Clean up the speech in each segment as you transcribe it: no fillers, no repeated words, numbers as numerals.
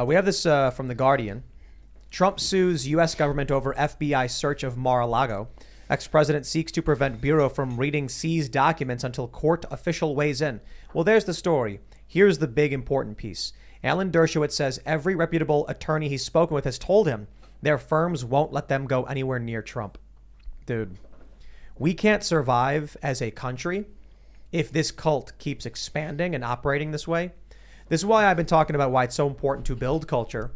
We have this from The Guardian. Trump sues U.S. government over FBI search of Mar-a-Lago. Ex-president seeks to prevent Bureau from reading seized documents until court official weighs in. Well, there's the story. Here's the big important piece. Alan Dershowitz says every reputable attorney he's spoken with has told him their firms won't let them go anywhere near Trump. Dude, we can't survive as a country if this cult keeps expanding and operating this way. This is why I've been talking about why it's so important to build culture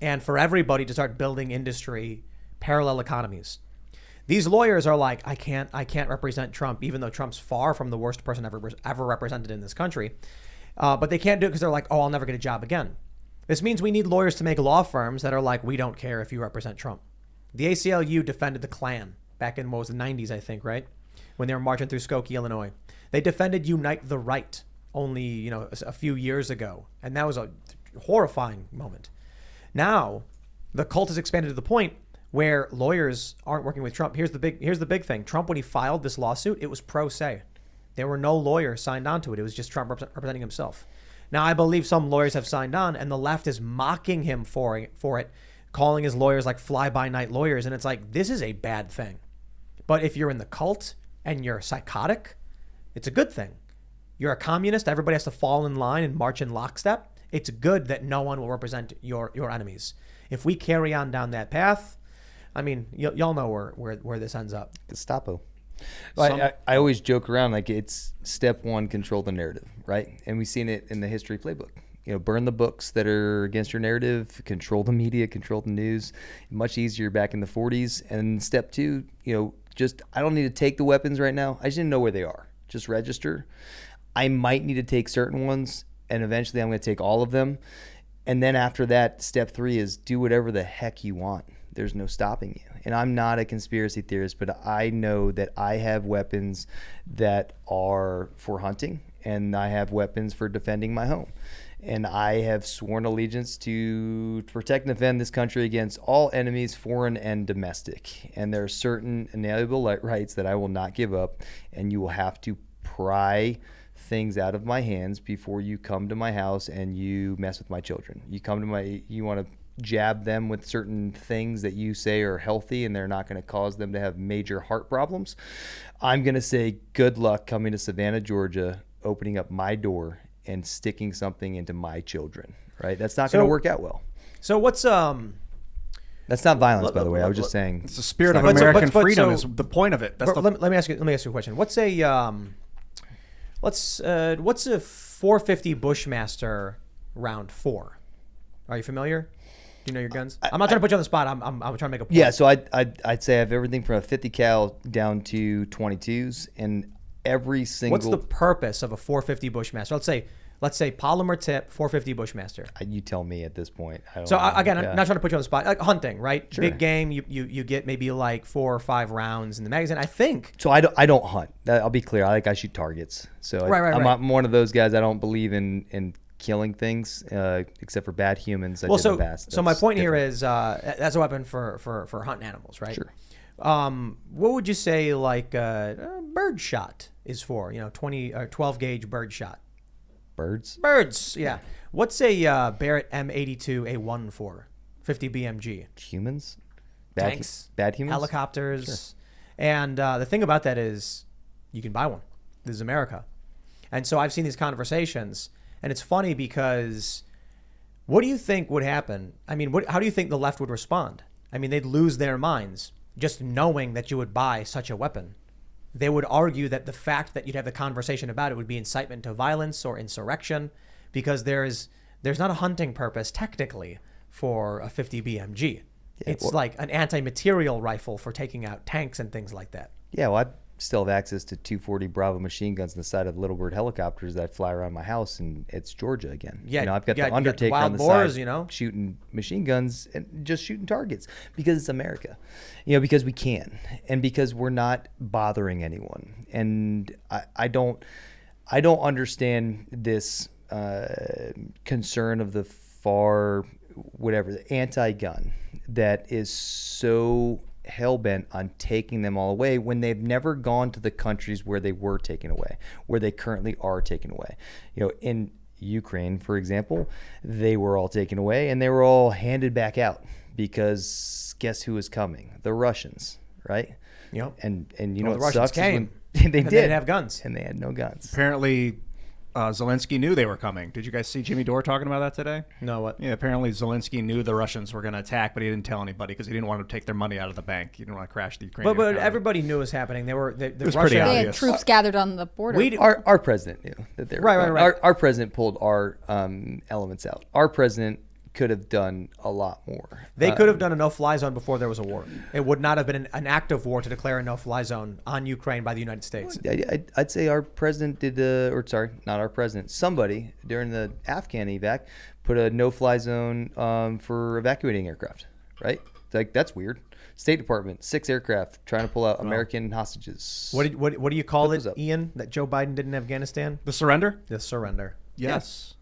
and for everybody to start building industry, parallel economies. These lawyers are like, I can't represent Trump, even though Trump's far from the worst person ever represented in this country. But they can't do it because they're like, oh, I'll never get a job again. This means we need lawyers to make law firms that are like, we don't care if you represent Trump. The ACLU defended the Klan back in, what was the 90s, I think, right? When they were marching through Skokie, Illinois. They defended Unite the Right only, a few years ago. And that was a horrifying moment. Now, the cult has expanded to the point where lawyers aren't working with Trump. Here's the big thing. Trump, when he filed this lawsuit, it was pro se. There were no lawyers signed on to it. It was just Trump representing himself. Now, I believe some lawyers have signed on, and the left is mocking him for it, calling his lawyers like fly-by-night lawyers. And it's like, this is a bad thing. But if you're in the cult and you're psychotic, it's a good thing. You're a communist. Everybody has to fall in line and march in lockstep. It's good that no one will represent your enemies. If we carry on down that path, I mean, y'all know where this ends up. Gestapo. Well, I always joke around like it's step one, control the narrative, right? And we've seen it in the history playbook. Burn the books that are against your narrative, control the media, control the news. Much easier back in the 40s. And step two, I don't need to take the weapons right now. I just didn't know where they are. Just register. I might need to take certain ones, and eventually I'm going to take all of them. And then after that, step three is do whatever the heck you want. There's no stopping you. And I'm not a conspiracy theorist, but I know that I have weapons that are for hunting, and I have weapons for defending my home. And I have sworn allegiance to protect and defend this country against all enemies, foreign and domestic. And there are certain inalienable rights that I will not give up, and you will have to pry things out of my hands before you come to my house and you mess with my children. You want to jab them with certain things that you say are healthy and they're not going to cause them to have major heart problems. I'm going to say good luck coming to Savannah, Georgia, opening up my door and sticking something into my children, right? That's not going to work out well. So what's That's not violence, by the way. I was just saying. It's the spirit of American freedom is the point of it. Let me ask you a question. What's a 450 Bushmaster round 4? Are you familiar? Do you know your guns? I'm not trying to put you on the spot. I'm trying to make a point. Yeah, so I'd say I have everything from a 50 cal down to 22s, and every single. What's the purpose of a 450 Bushmaster? Let's say polymer tip 450 Bushmaster. You tell me at this point. I'm not trying to put you on the spot. Like hunting, right? Sure. Big game. You get maybe like 4 or 5 rounds in the magazine. I think. So I don't hunt. I'll be clear. I shoot targets. So I'm one of those guys. I don't believe in killing things, except for bad humans. So my point here is that's a weapon for hunting animals, right? Sure. What would you say like bird shot is for? 20 or 12 gauge bird shot. Birds, yeah. What's a Barrett M82A1 for? 50 BMG. Humans? Tanks? Bad humans? Helicopters. Sure. And the thing about that is you can buy one. This is America. And so I've seen these conversations, and it's funny because what do you think would happen? I mean, how do you think the left would respond? I mean, they'd lose their minds just knowing that you would buy such a weapon. They would argue that the fact that you'd have the conversation about it would be incitement to violence or insurrection, because there's not a hunting purpose technically for a 50 BMG. Yeah, it's like an anti-material rifle for taking out tanks and things like that. Yeah, well, I still have access to 240 Bravo machine guns on the side of Little Bird helicopters that fly around my house, and it's Georgia again. Yeah, I've got the Undertaker on the side, shooting machine guns and just shooting targets because it's America. Because we can, and because we're not bothering anyone. And I don't understand this concern of the far the anti-gun that is so hell-bent on taking them all away when they've never gone to the countries where they were taken away, where they currently are taken away. Ukraine, for example, they were all taken away and they were all handed back out because guess who was coming? The Russians, right? Yep. And you Well, know the what Russians sucks came. is when they And did they didn't have guns. and they had no guns. Apparently, Zelensky knew they were coming. Did you guys see Jimmy Dore talking about that today? No, what? Yeah, apparently Zelensky knew the Russians were going to attack, but he didn't tell anybody because he didn't want to take their money out of the bank. He didn't want to crash the Ukrainian But economy. everybody knew it was happening. They were. It was Russia, pretty They had obvious. troops gathered on the border. Our president knew that they were Right. coming. Our president pulled our elements out. Our president could have done a lot more. They could have done a no-fly zone before there was a war. It would not have been an act of war to declare a no-fly zone on Ukraine by the United States. I'd say our president did, or sorry, not our president. Somebody during the Afghan evac put a no-fly zone for evacuating aircraft. Right? Like that's weird. State Department, 6 aircraft trying to pull out American hostages. What do you call it, those up. Ian? That Joe Biden did in Afghanistan? The surrender? The surrender. Yes.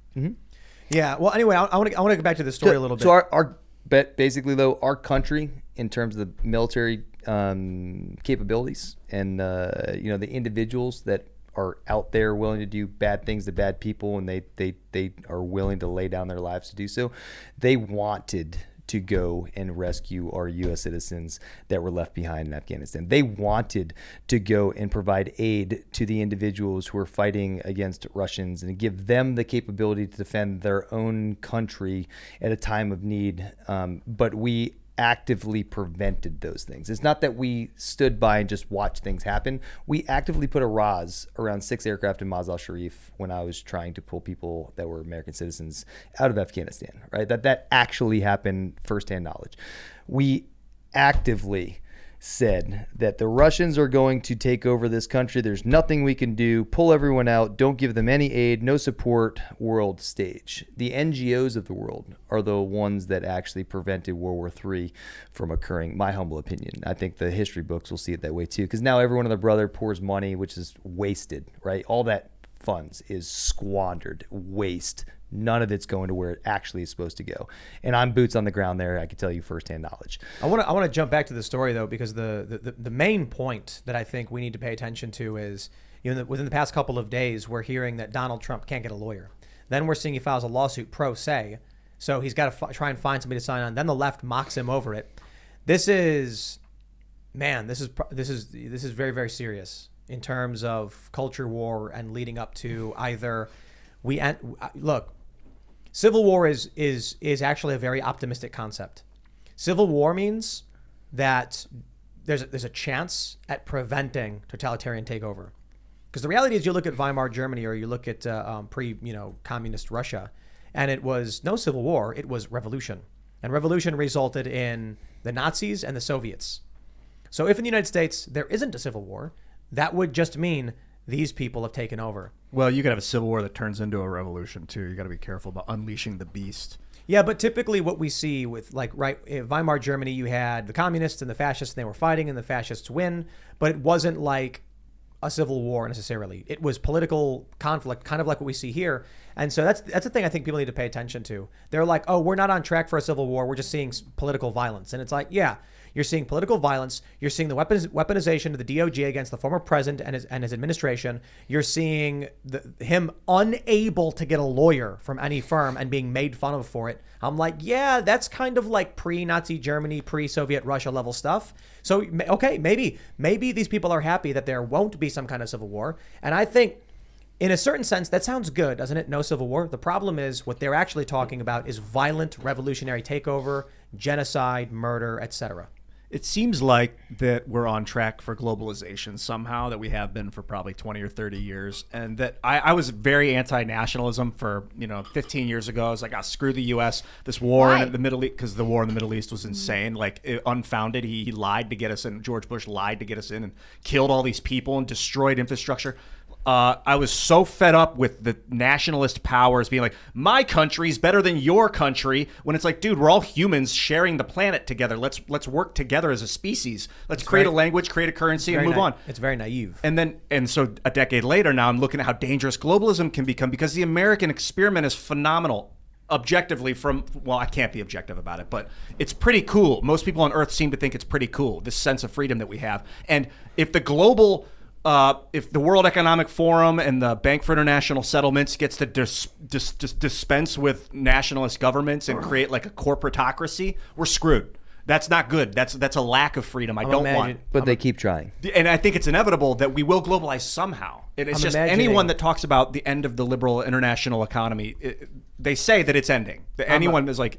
Yeah. Well, anyway, I want to go back to the story a little bit. So our bet basically though, our country in terms of the military capabilities and the individuals that are out there willing to do bad things to bad people and they are willing to lay down their lives to do so. They wanted to go and rescue our U.S. citizens that were left behind in Afghanistan. They wanted to go and provide aid to the individuals who are fighting against Russians and give them the capability to defend their own country at a time of need. But we actively prevented those things. It's not that we stood by and just watched things happen. We actively put a RAS around 6 aircraft in Mazar Sharif when I was trying to pull people that were American citizens out of Afghanistan, right? That actually happened, firsthand knowledge. We actively said that the Russians are going to take over this country. There's nothing we can do. Pull everyone out. Don't give them any aid. No support. World stage. The NGOs of the world are the ones that actually prevented World War III from occurring. My humble opinion. I think the history books will see it that way too, because now everyone and their brother pours money, which is wasted, right? All that funds is squandered, waste. None of it's going to where it actually is supposed to go. And I'm boots on the ground there. I can tell you firsthand knowledge. I want to jump back to the story though, because the main point that I think we need to pay attention to is, within the past couple of days, we're hearing that Donald Trump can't get a lawyer. Then we're seeing he files a lawsuit pro se, so he's got to try and find somebody to sign on. Then the left mocks him over it. This is very, very serious in terms of culture war and leading up to either look. Civil war is actually a very optimistic concept. Civil war means that there's a chance at preventing totalitarian takeover. Because the reality is, you look at Weimar Germany or you look at communist Russia, and it was no civil war, it was revolution. And revolution resulted in the Nazis and the Soviets. So if in the United States there isn't a civil war, that would just mean these people have taken over. Well, you could have a civil war that turns into a revolution too. You got to be careful about unleashing the beast. Yeah, but typically what we see with in Weimar Germany, you had the communists and the fascists, and they were fighting, and the fascists win. But it wasn't like a civil war necessarily. It was political conflict, kind of like what we see here. And so that's the thing I think people need to pay attention to. They're like, oh, we're not on track for a civil war. We're just seeing political violence. And it's like, yeah, you're seeing political violence. You're seeing the weaponization of the DOJ against the former president and his administration. You're seeing him unable to get a lawyer from any firm and being made fun of for it. I'm like, yeah, that's kind of like pre-Nazi Germany, pre-Soviet Russia level stuff. So, okay, maybe these people are happy that there won't be some kind of civil war. And I think, in a certain sense, that sounds good, doesn't it? No civil war. The problem is what they're actually talking about is violent revolutionary takeover, genocide, murder, etc. It seems like that we're on track for globalization somehow, that we have been for probably 20 or 30 years. And that I was very anti-nationalism for, 15 years ago. I was like, screw the U.S. This war in the Middle East, because the war in the Middle East was insane, unfounded. He lied to get us in. George Bush lied to get us in and killed all these people and destroyed infrastructure. I was so fed up with the nationalist powers being like, my country's better than your country, when it's like, dude, we're all humans sharing the planet together. Let's work together as a species. Let's create a language, create a currency, and move on. It's very naive. And so a decade later now, I'm looking at how dangerous globalism can become, because the American experiment is phenomenal. Objectively, I can't be objective about it, but it's pretty cool. Most people on Earth seem to think it's pretty cool, this sense of freedom that we have. And if the global if the World Economic Forum and the Bank for International Settlements gets to dispense with nationalist governments and create like a corporatocracy, we're screwed. That's not good. That's a lack of freedom I don't want. But they keep trying. And I think it's inevitable that we will globalize somehow. It's just anyone that talks about the end of the liberal international economy, they say that it's ending. Anyone is like,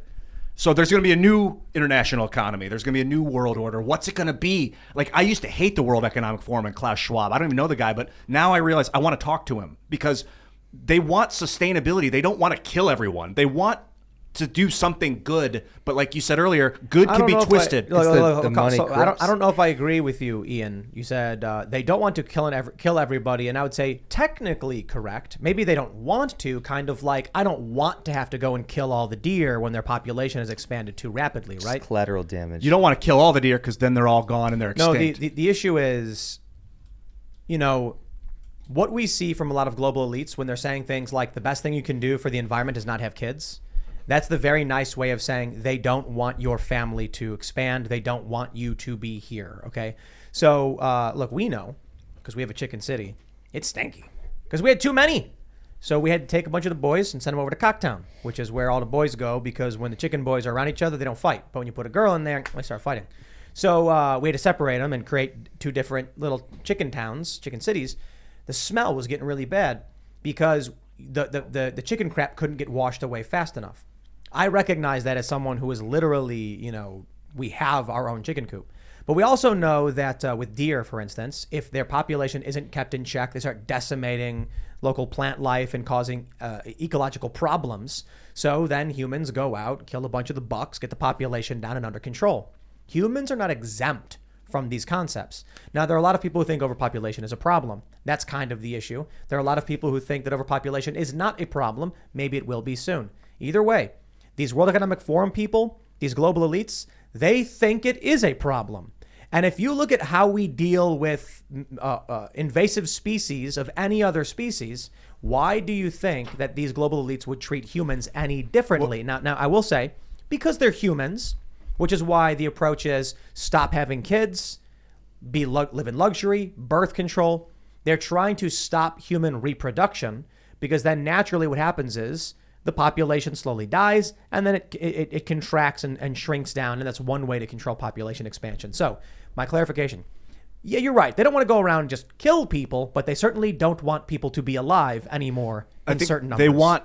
so there's going to be a new international economy. There's going to be a new world order. What's it going to be? Like, I used to hate the World Economic Forum and Klaus Schwab. I don't even know the guy, but now I realize I want to talk to him because they want sustainability. They don't want to kill everyone. They want to do something good, but like you said earlier, good can be twisted. The money I don't know if I agree with you, Ian. You said they don't want to kill everybody, and I would say technically correct. Maybe they don't want to, kind of like I don't want to have to go and kill all the deer when their population has expanded too rapidly, right? It's collateral damage. You don't want to kill all the deer because then they're all gone and they're extinct. No, the issue is, what we see from a lot of global elites when they're saying things like the best thing you can do for the environment is not have kids. That's the very nice way of saying they don't want your family to expand. They don't want you to be here. Okay. So, look, we know because we have a chicken city. It's stinky because we had too many. So we had to take a bunch of the boys and send them over to Cocktown, which is where all the boys go because when the chicken boys are around each other, they don't fight. But when you put a girl in there, they start fighting. So we had to separate them and create two different little chicken towns, chicken cities. The smell was getting really bad because the chicken crap couldn't get washed away fast enough. I recognize that as someone who is literally, we have our own chicken coop. But we also know that with deer, for instance, if their population isn't kept in check, they start decimating local plant life and causing ecological problems. So then humans go out, kill a bunch of the bucks, get the population down and under control. Humans are not exempt from these concepts. Now, there are a lot of people who think overpopulation is a problem. That's kind of the issue. There are a lot of people who think that overpopulation is not a problem. Maybe it will be soon. Either way, these World Economic Forum people, these global elites, they think it is a problem. And if you look at how we deal with invasive species of any other species, why do you think that these global elites would treat humans any differently? Now, I will say, because they're humans, which is why the approach is stop having kids, live in luxury, birth control. They're trying to stop human reproduction because then naturally what happens is the population slowly dies, and then it contracts and shrinks down, and that's one way to control population expansion. So, my clarification. Yeah, you're right. They don't want to go around and just kill people, but they certainly don't want people to be alive anymore in certain numbers. They want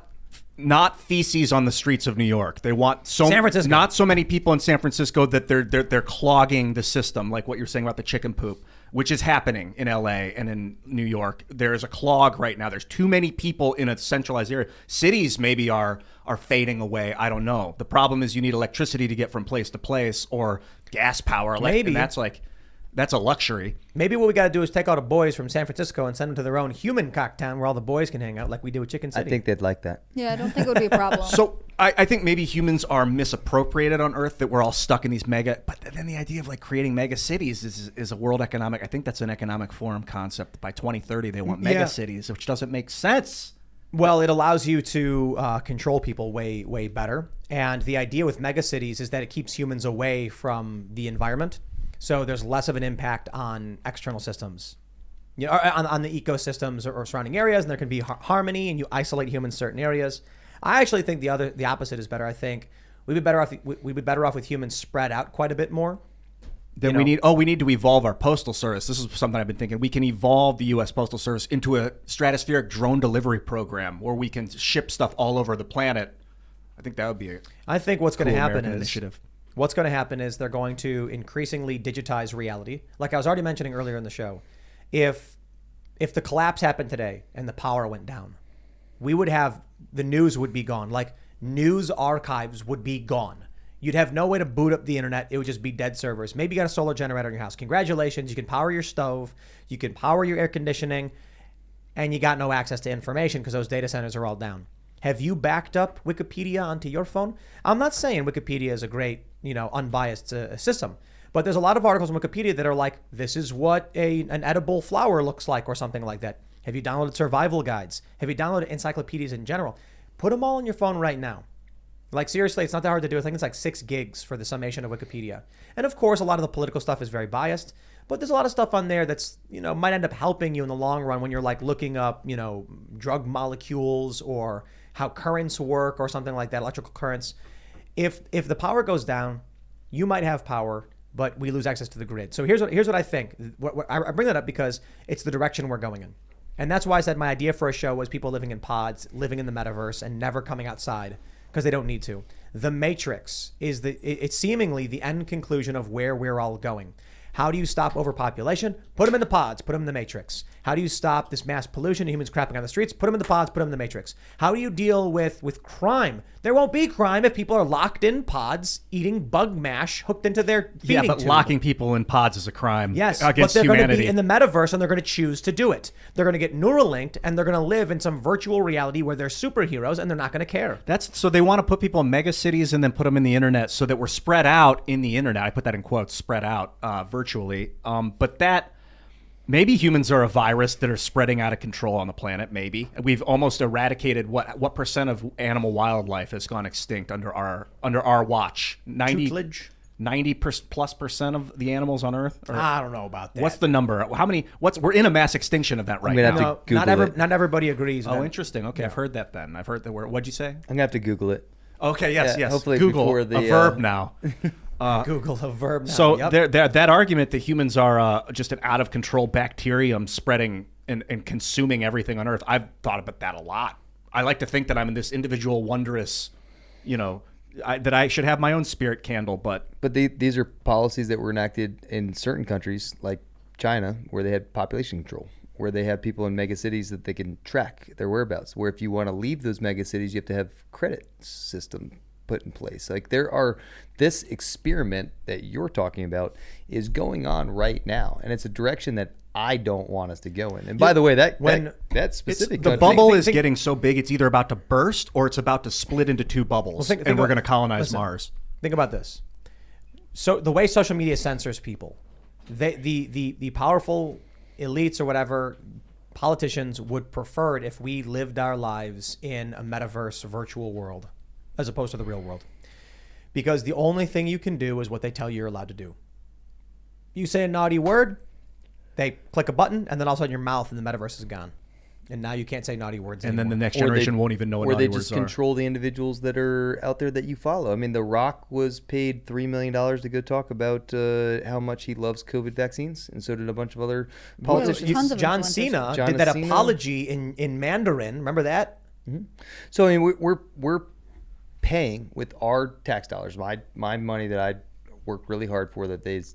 not feces on the streets of New York. They want San Francisco. Not so many people in San Francisco that they're clogging the system, like what you're saying about the chicken poop, which is happening in LA and in New York. There is a clog right now. There's too many people in a centralized area. Cities maybe are fading away. I don't know. The problem is you need electricity to get from place to place or gas power. Maybe. And that's a luxury. Maybe what we got to do is take all the boys from San Francisco and send them to their own human Cocktown where all the boys can hang out like we do with Chicken City. I think they'd like that. Yeah, I don't think it would be a problem. So I think maybe humans are misappropriated on Earth, that we're all stuck in these but then the idea of like creating mega cities is a world economic, I think that's an economic forum concept. By 2030, they want mega cities, which doesn't make sense. Well, it allows you to control people way, way better. And the idea with mega cities is that it keeps humans away from the environment. So there's less of an impact on external systems, on the ecosystems or surrounding areas, and there can be harmony, and you isolate humans in certain areas. I actually think the opposite is better. I think we'd be better off with humans spread out quite a bit more. Then we need to evolve our postal service. This is something I've been thinking. We can evolve the U.S. Postal Service into a stratospheric drone delivery program where we can ship stuff all over the planet. I think that would be I think what's going to happen is initiative. What's going to happen is they're going to increasingly digitize reality. Like I was already mentioning earlier in the show, if the collapse happened today and the power went down, the news would be gone. Like news archives would be gone. You'd have no way to boot up the internet. It would just be dead servers. Maybe you got a solar generator in your house. Congratulations. You can power your stove. You can power your air conditioning. And you got no access to information because those data centers are all down. Have you backed up Wikipedia onto your phone? I'm not saying Wikipedia is a great, unbiased system. But there's a lot of articles on Wikipedia that are like, this is what an edible flower looks like or something like that. Have you downloaded survival guides? Have you downloaded encyclopedias in general? Put them all on your phone right now. Like, seriously, it's not that hard to do. I think it's like 6 gigs for the summation of Wikipedia. And of course, a lot of the political stuff is very biased. But there's a lot of stuff on there that's, might end up helping you in the long run when you're like looking up, drug molecules or how currents work or something like that, electrical currents. If the power goes down, you might have power, but we lose access to the grid. So here's what I think. I bring that up because it's the direction we're going in. And that's why I said my idea for a show was people living in pods, living in the metaverse, and never coming outside because they don't need to. The Matrix is it's seemingly the end conclusion of where we're all going. How do you stop overpopulation? Put them in the pods, put them in the Matrix. How do you stop this mass pollution, humans crapping on the streets? Put them in the pods, put them in the Matrix. How do you deal with crime? There won't be crime if people are locked in pods, eating bug mash hooked into their feeding tube. Locking people in pods is a crime against humanity. But they're going to be in the metaverse and they're going to choose to do it. They're going to get Neuralinked and they're going to live in some virtual reality where they're superheroes and they're not going to care. So they want to put people in mega cities and then put them in the internet so that we're spread out in the internet. I put that in quotes, spread out virtually. But that maybe humans are a virus that are spreading out of control on the planet. Maybe we've almost eradicated what percent of animal wildlife has gone extinct under our watch. 90+ % of the animals on Earth. I don't know about that. What's the number? How many? We're in a mass extinction event right now. Not everybody agrees. Oh, interesting. Okay, yeah. I've heard that. Then I've heard that. What'd you say? I'm gonna have to Google it. Okay. Yes. Hopefully Google before the a verb now. Google a verb now. So that argument that humans are just an out of control bacterium spreading and consuming everything on Earth, I've thought about that a lot. I like to think that I'm in this individual wondrous, that I should have my own spirit candle. But these are policies that were enacted in certain countries like China, where they had population control, where they have people in mega cities that they can track their whereabouts, where if you want to leave those mega cities, you have to have credit system put in place. Like this experiment that you're talking about is going on right now, and it's a direction that I don't want us to go in. And by the way, that specific the bubble is getting so big, it's either about to burst or it's about to split into two bubbles, and we're going to colonize Mars. Think about this. So the way social media censors people, the powerful elites or whatever politicians would prefer it if we lived our lives in a metaverse virtual world as opposed to the real world. Because the only thing you can do is what they tell you you're allowed to do. You say a naughty word, they click a button, and then all of a sudden your mouth in the metaverse is gone. And now you can't say naughty words anymore. And then the next generation won't even know what naughty words are. Or they just control the individuals that are out there that you follow. I mean, The Rock was paid $3 million to go talk about how much he loves COVID vaccines, and so did a bunch of other politicians. John Cena did that apology in Mandarin. Remember that? Mm-hmm. So I mean, we're paying with our tax dollars, my money that I worked really hard for, that they've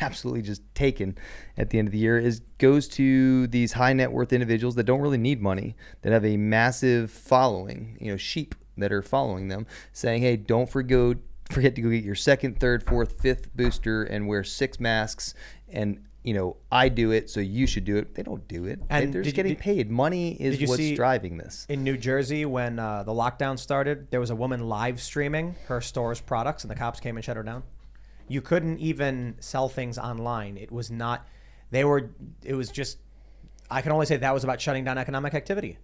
absolutely just taken at the end of the year, goes to these high net worth individuals that don't really need money, that have a massive following, sheep that are following them, saying, hey, don't forget to go get your second, third, fourth, fifth booster and wear 6 masks, and I do it, so you should do it. They don't do it. And they're just getting paid. Money is what's driving this. In New Jersey, when the lockdown started, there was a woman live streaming her store's products, and the cops came and shut her down. You couldn't even sell things online. It was not. It was just. I can only say that was about shutting down economic activity.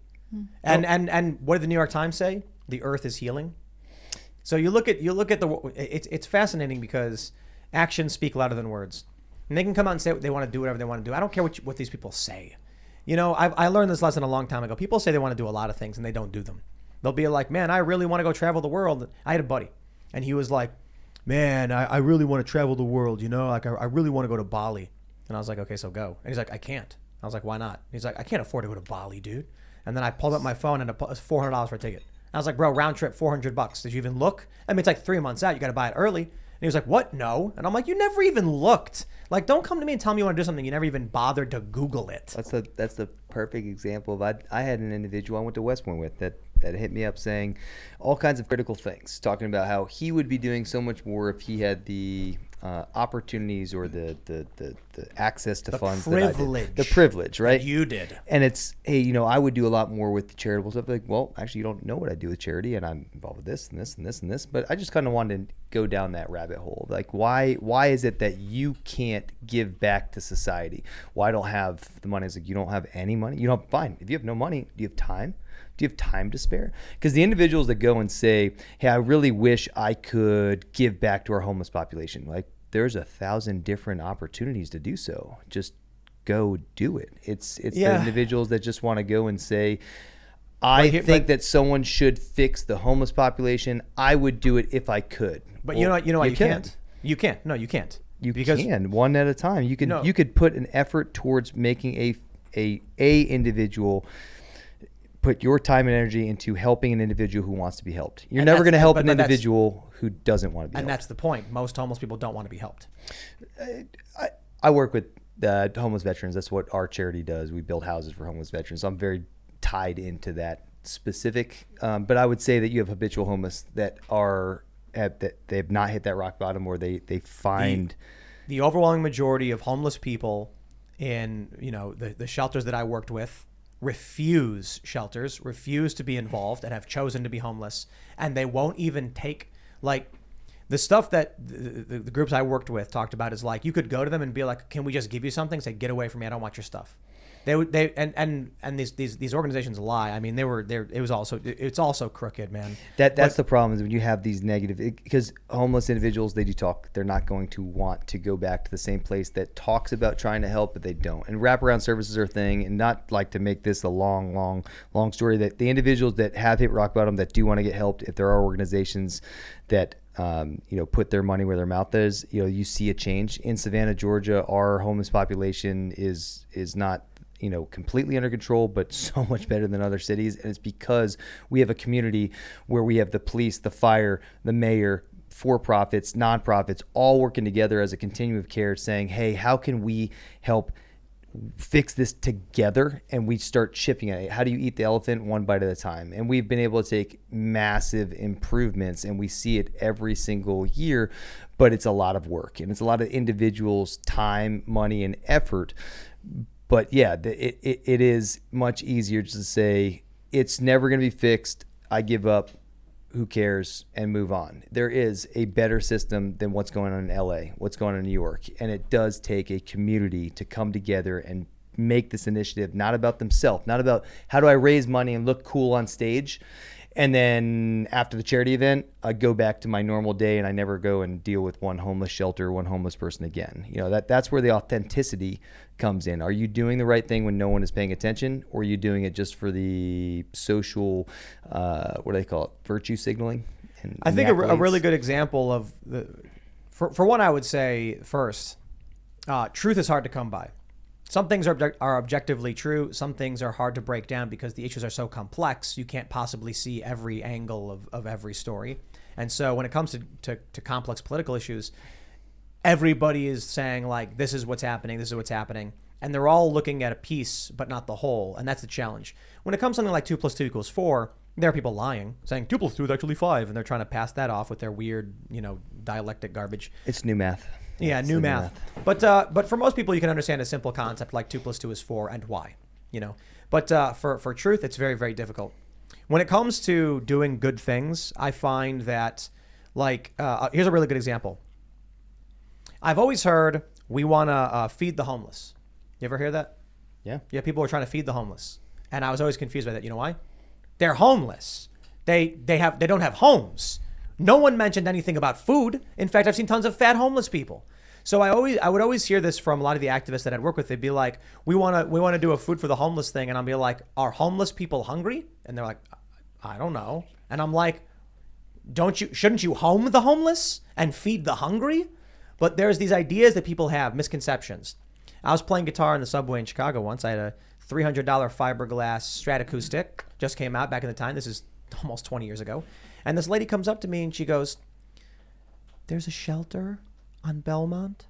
And what did the New York Times say? The Earth is healing. So you look at it's fascinating because actions speak louder than words. And they can come out and say they want to do whatever they want to do. I don't care what these people say. I learned this lesson a long time ago. People say they want to do a lot of things and they don't do them. They'll be like, man, I really want to go travel the world. I had a buddy and he was like, man, I really want to travel the world. Like I really want to go to Bali. And I was like, okay, so go. And he's like, I can't. I was like, why not? He's like, I can't afford to go to Bali, dude. And then I pulled up my phone and it was $400 for a ticket. I was like, bro, round trip, $400. Did you even look? I mean, it's like 3 months out. You got to buy it early. And he was like, what? No. And I'm like, you never even looked. Like, don't come to me and tell me you want to do something. You never even bothered to Google it. That's the perfect example of I had an individual I went to West Point with that hit me up saying all kinds of critical things, talking about how he would be doing so much more if he had the opportunities or the access to funds. The privilege, right? That you did. And it's, hey, I would do a lot more with the charitable stuff. Like, well, actually, you don't know what I do with charity, and I'm involved with this and this and this and this. But I just kind of wanted to go down that rabbit hole. Like, why is it that you can't give back to society? Why don't have the money? It's like, you don't have any money? You don't, fine. If you have no money, do you have time? Do you have time to spare? Because the individuals that go and say, hey, I really wish I could give back to our homeless population. Like, there's 1,000 different opportunities to do so. Just go do it. It's the individuals that just want to go and say, I think that someone should fix the homeless population. I would do it if I could. But you know what? You can't. You can't. No, you can't. You can, one at a time. You could put an effort towards making a individual put your time and energy into helping an individual who wants to be helped. You're never going to help an individual who doesn't want to be helped. And that's the point. Most homeless people don't want to be helped. I work with homeless veterans. That's what our charity does. We build houses for homeless veterans. So I'm very tied into that specific. But I would say that you have habitual homeless that they have not hit that rock bottom, or they find the overwhelming majority of homeless people in the shelters that I worked with refuse to be involved, and have chosen to be homeless, and they won't even take the stuff that the groups I worked with talked about is you could go to them and be like, can we just give you something? Say, get away from me, I don't want your stuff. These organizations lie. I mean, it's also crooked, man. That's the problem, is when you have these negative, because homeless individuals, they do talk. They're not going to want to go back to the same place that talks about trying to help, but they don't. And wraparound services are a thing, and not to make this a long story, that the individuals that have hit rock bottom that do want to get helped, if there are organizations that put their money where their mouth is, you see a change. In Savannah, Georgia, our homeless population is not completely under control, but so much better than other cities. And it's because we have a community where we have the police, the fire, the mayor, for-profits, nonprofits, all working together as a continuum of care, saying, hey, how can we help fix this together? And we start chipping at it. How do you eat the elephant one bite at a time? And we've been able to take massive improvements, and we see it every single year, but it's a lot of work, and it's a lot of individuals' time, money, and effort. But yeah, it is much easier just to say, it's never going to be fixed, I give up, who cares, and move on. There is a better system than what's going on in LA, what's going on in New York. And it does take a community to come together and make this initiative not about themselves, not about how do I raise money and look cool on stage. And then after the charity event, I go back to my normal day, and I never go and deal with one homeless shelter, one homeless person again. That's where the authenticity comes in. Are you doing the right thing when no one is paying attention, or are you doing it just for the social, what do they call it, virtue signaling? I think a really good example of for one, I would say first, truth is hard to come by. Some things are objectively true. Some things are hard to break down because the issues are so complex. You can't possibly see every angle of every story. And so when it comes to complex political issues, everybody is saying this is what's happening, this is what's happening. And they're all looking at a piece, but not the whole. And that's the challenge. When it comes to something like 2 + 2 = 4, there are people lying, saying 2 + 2 is actually 5. And they're trying to pass that off with their weird, dialectic garbage. It's new math. Yeah, new math. But for most people, you can understand a simple concept like 2 + 2 is 4 and why, But for truth, it's very, very difficult. When it comes to doing good things, I find that here's a really good example. I've always heard we want to feed the homeless. You ever hear that? Yeah. Yeah, people are trying to feed the homeless. And I was always confused by that. You know why? They're homeless. They don't have homes. No one mentioned anything about food. In fact, I've seen tons of fat homeless people. So I would always hear this from a lot of the activists that I'd work with. They'd be like, we want to do a food for the homeless thing. And I'll be like, are homeless people hungry? And they're like, I don't know. And I'm like, shouldn't you home the homeless and feed the hungry? But there's these ideas that people have, misconceptions. I was playing guitar in the subway in Chicago once. I had a $300 fiberglass Stratocaustic, just came out back in the time. This is almost 20 years ago. And this lady comes up to me and she goes, there's a shelter on Belmont.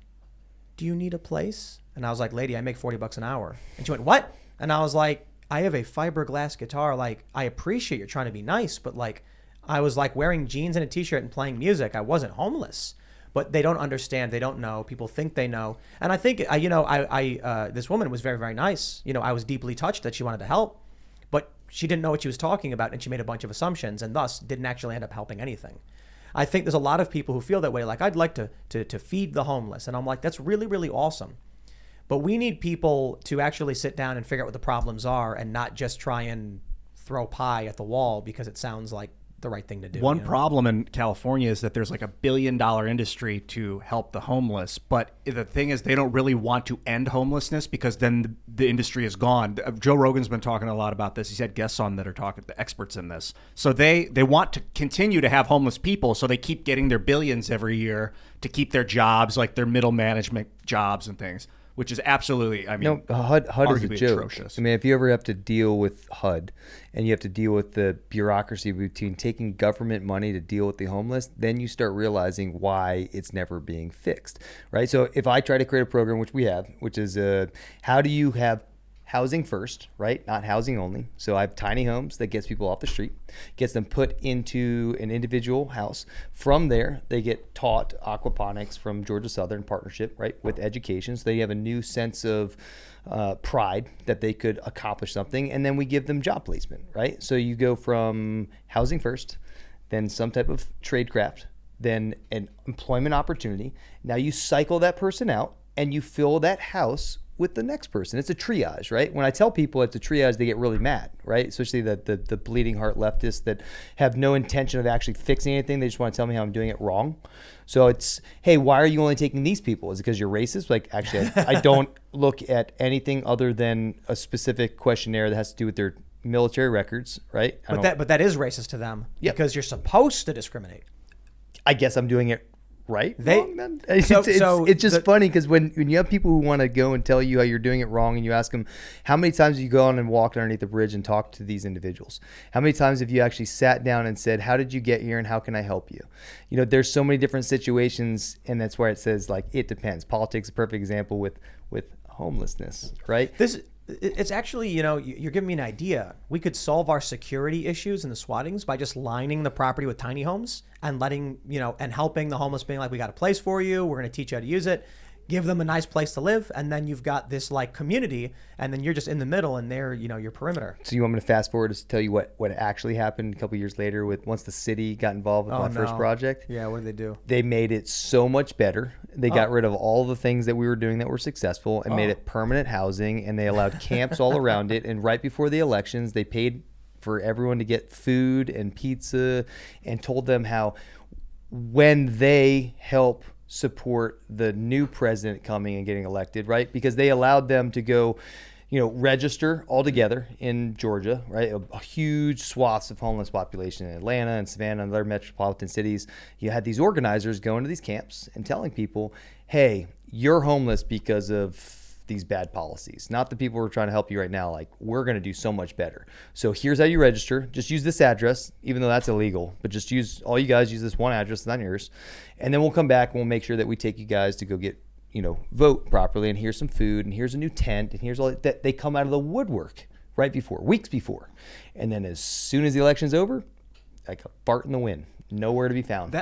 Do you need a place? And I was like, lady, I make $40 an hour. And she went, what? And I was like, I have a fiberglass guitar. I appreciate you're trying to be nice, but I was wearing jeans and a t-shirt and playing music. I wasn't homeless. But they don't understand. They don't know. People think they know. And I think, this woman was very, very nice. I was deeply touched that she wanted to help, but she didn't know what she was talking about, and she made a bunch of assumptions and thus didn't actually end up helping anything. I think there's a lot of people who feel that way. I'd like to feed the homeless. And I'm like, that's really, really awesome. But we need people to actually sit down and figure out what the problems are and not just try and throw pie at the wall because it sounds like the right thing to do. One problem in California is that there's like $1 billion industry to help the homeless, but the thing is they don't really want to end homelessness because then the industry is gone. Joe Rogan's been talking a lot about this. He's had guests on that are talking, the experts in this. So they want to continue to have homeless people, so they keep getting their billions every year to keep their jobs, like their middle management jobs and things, which is absolutely, I mean, HUD is a joke. atrocious. I mean, if you ever have to deal with HUD and you have to deal with the bureaucracy between taking government money to deal with the homeless, then you start realizing why it's never being fixed, right? So if I try to create a program, which we have, which is how do you have housing first, right? Not housing only. So I have tiny homes that gets people off the street, gets them put into an individual house. From there, they get taught aquaponics from Georgia Southern partnership, right, with education. So they have a new sense of pride that they could accomplish something. And then we give them job placement, right? So you go from housing first, then some type of trade craft, then an employment opportunity. Now you cycle that person out and you fill that house with the next person. It's a triage, right? When I tell people it's a triage, they get really mad, right? Especially the bleeding heart leftists that have no intention of actually fixing anything. They just want to tell me how I'm doing it wrong. So it's, hey, why are you only taking these people? Is it because you're racist? Like, actually, I don't look at anything other than a specific questionnaire that has to do with their military records, right? But that is racist to them because you're supposed to discriminate. I guess I'm doing it right. It's just funny because when you have people who want to go and tell you how you're doing it wrong, and you ask them, how many times have you gone and walked underneath the bridge and talked to these individuals? How many times have you actually sat down and said, how did you get here and how can I help you? You know, there's so many different situations, and that's where it says, like, it depends. Politics is a perfect example with homelessness, right? It's actually, you know, you're giving me an idea. We could solve our security issues in the swattings by just lining the property with tiny homes and letting, you know, and helping the homeless, being like, we got a place for you. We're going to teach you how to use it. Give them a nice place to live. And then you've got this like community, and then you're just in the middle and they're, you know, your perimeter. So you want me to fast forward to tell you what actually happened a couple years later once the city got involved with my first project? Yeah. What did they do? They made it so much better. They got rid of all the things that we were doing that were successful and made it permanent housing, and they allowed camps all around it. And right before the elections, they paid for everyone to get food and pizza, and told them how when they help support the new president coming and getting elected, right? Because they allowed them to go, you know, register all together in Georgia, right? A huge swaths of homeless population in Atlanta and Savannah and other metropolitan cities. You had these organizers going to these camps and telling people, hey, you're homeless because of these bad policies, not the people who are trying to help you right now. Like, we're going to do so much better. So here's how you register. Just use this address, even though that's illegal, but just use this one address, it's not yours. And then we'll come back and we'll make sure that we take you guys to go get, you know, vote properly. And here's some food, and here's a new tent, and here's all that. They come out of the woodwork weeks before. And then as soon as the election's over, like a fart in the wind. Nowhere to be found.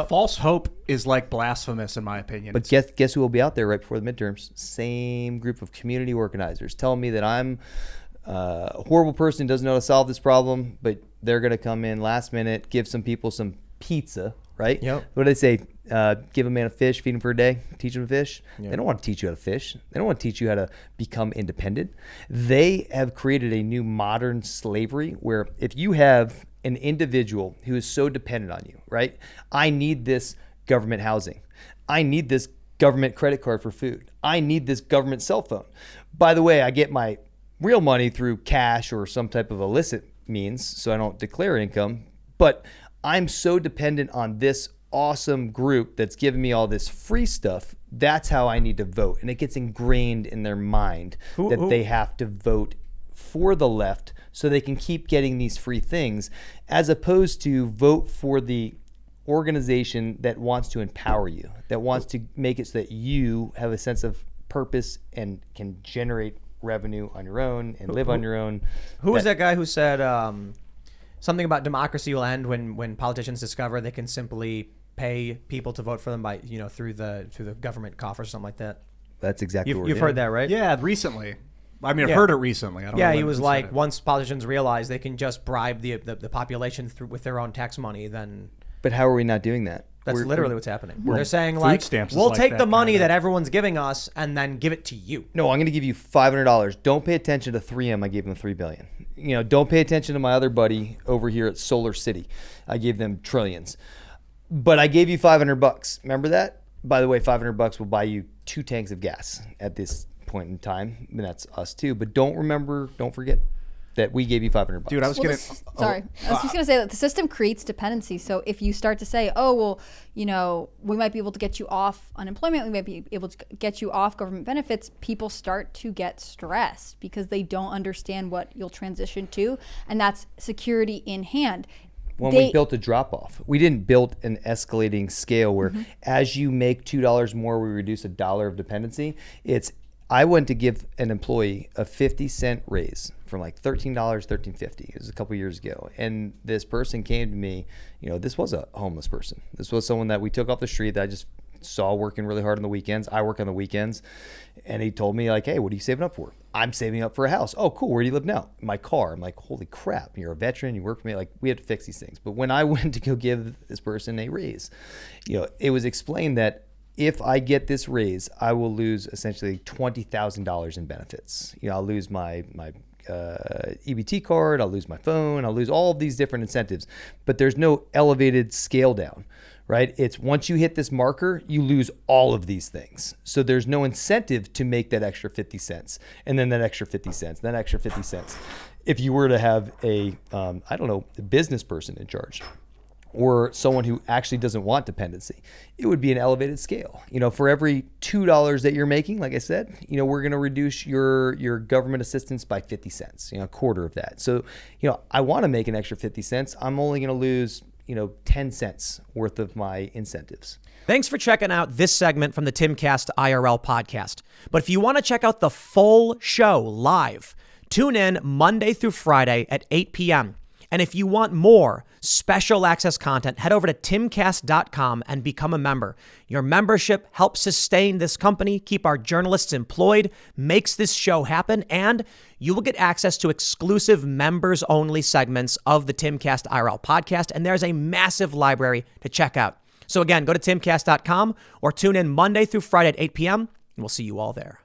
False hope is like blasphemous in my opinion. But guess who will be out there right before the midterms? Same group of community organizers telling me that I'm a horrible person who doesn't know how to solve this problem, but they're going to come in last minute, give some people some pizza, right? Yep. What do they say? Give a man a fish, feed him for a day, teach him to fish. Yep. They don't want to teach you how to fish. They don't want to teach you how to become independent. They have created a new modern slavery where if you have an individual who is so dependent on you, right? I need this government housing. I need this government credit card for food. I need this government cell phone. By the way, I get my real money through cash or some type of illicit means, so I don't declare income, but I'm so dependent on this awesome group that's giving me all this free stuff. That's how I need to vote. And it gets ingrained in their mind that they have to vote for the left so they can keep getting these free things, as opposed to vote for the organization that wants to empower you, that wants to make it so that you have a sense of purpose and can generate revenue on your own and live on your own. Who was that guy who said something about democracy will end when politicians discover they can simply pay people to vote for them by, you know, through the government coffers or something like that? That's exactly what you've heard that, right? Yeah, recently. I mean, I've heard it recently. I don't know he was like, once politicians realize they can just bribe the population with their own tax money, then. But how are we not doing that? That's literally what's happening. Well, they're saying food like, stamps is we'll like take that the money kinda. that everyone's giving us and then give it to you. No, I'm going to give you $500. Don't pay attention to 3M. I gave them $3 billion. Don't pay attention to my other buddy over here at Solar City. I gave them trillions. But I gave you $500. Remember that? By the way, $500 will buy you 2 tanks of gas at this point in time. And that's us too. But don't forget that we gave you $500. Dude, I was gonna. Sorry, I was just gonna say that the system creates dependency. So if you start to say, "Oh, well, we might be able to get you off unemployment, we might be able to get you off government benefits," people start to get stressed because they don't understand what you'll transition to, and that's security in hand. When we built a drop-off, we didn't build an escalating scale where as you make $2 more, we reduce $1 of dependency. I went to give an employee a 50-cent raise from like $13, $13.50. It was a couple years ago. And this person came to me, this was a homeless person. This was someone that we took off the street that I just saw working really hard on the weekends. I work on the weekends. And he told me like, hey, what are you saving up for? I'm saving up for a house. Oh, cool. Where do you live now? My car. I'm like, holy crap. You're a veteran. You work for me. Like, we had to fix these things. But when I went to go give this person a raise, it was explained that if I get this raise, I will lose essentially $20,000 in benefits. I'll lose my EBT card, I'll lose my phone, I'll lose all of these different incentives, but there's no elevated scale down, right? It's once you hit this marker, you lose all of these things. So there's no incentive to make that extra 50 cents and then that extra 50 cents, then extra 50 cents. If you were to have a business person in charge, or someone who actually doesn't want dependency, it would be an elevated scale. For every $2 that you're making, like I said, we're going to reduce your government assistance by 50 cents, a quarter of that. So, I want to make an extra 50 cents. I'm only going to lose, 10 cents worth of my incentives. Thanks for checking out this segment from the Timcast IRL podcast. But if you want to check out the full show live, tune in Monday through Friday at 8 p.m. And if you want more special access content, head over to timcast.com and become a member. Your membership helps sustain this company, keep our journalists employed, makes this show happen, and you will get access to exclusive members-only segments of the Timcast IRL podcast, and there's a massive library to check out. So again, go to timcast.com or tune in Monday through Friday at 8 p.m., and we'll see you all there.